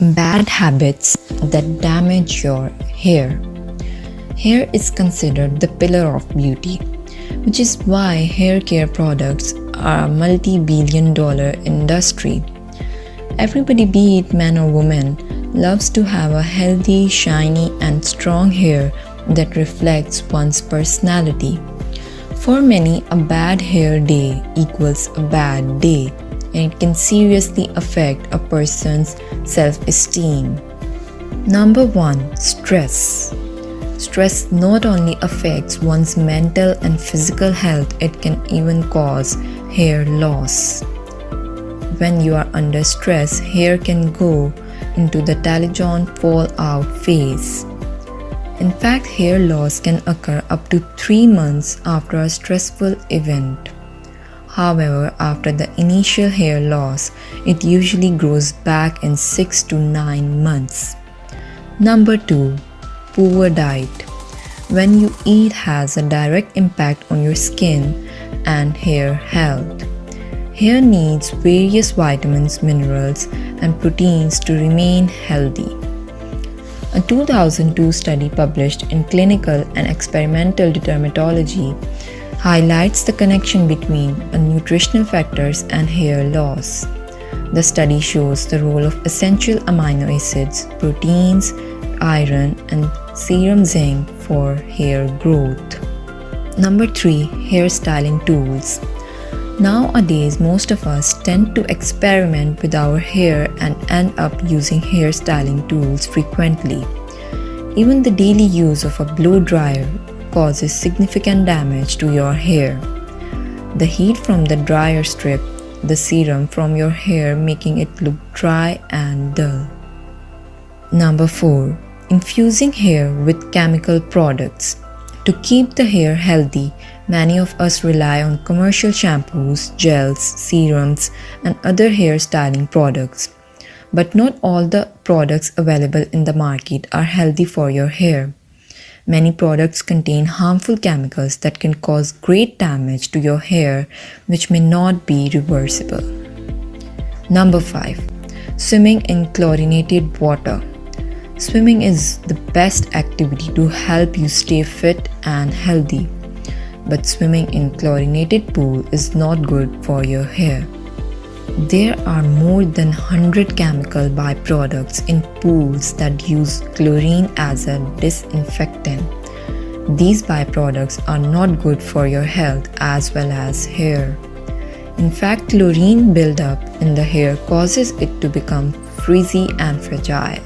Bad habits that damage your hair. Hair is considered the pillar of beauty, which is why hair care products are a multi-billion-dollar industry. Everybody, be it man or woman, loves to have a healthy, shiny, and strong hair that reflects one's personality. For many, a bad hair day equals a bad day, and it can seriously affect a person's self-esteem. Number 1. Stress. Stress not only affects one's mental and physical health, it can even cause hair loss. When you are under stress, hair can go into the telogen fallout phase. In fact, hair loss can occur up to 3 months after a stressful event. However, after the initial hair loss, it usually grows back in 6 to 9 months. Number 2. Poor diet. When you eat has a direct impact on your skin and hair health. Hair needs various vitamins, minerals, and proteins to remain healthy. A 2002 study published in Clinical and Experimental Dermatology highlights the connection between nutritional factors and hair loss. The study shows the role of essential amino acids, proteins, iron, and serum zinc for hair growth. Number 3. Hairstyling tools. Nowadays, most of us tend to experiment with our hair and end up using hairstyling tools frequently. Even the daily use of a blow dryer causes significant damage to your hair. The heat from the dryer strips the serum from your hair, making it look dry and dull. Number 4. Infusing hair with chemical products. To keep the hair healthy, many of us rely on commercial shampoos, gels, serums, and other hair styling products. But not all the products available in the market are healthy for your hair. Many products contain harmful chemicals that can cause great damage to your hair, which may not be reversible. Number 5. Swimming in chlorinated water. Swimming is the best activity to help you stay fit and healthy. But swimming in chlorinated pool is not good for your hair. There are more than 100 chemical byproducts in pools that use chlorine as a disinfectant. These byproducts are not good for your health as well as hair. In fact, chlorine buildup in the hair causes it to become frizzy and fragile.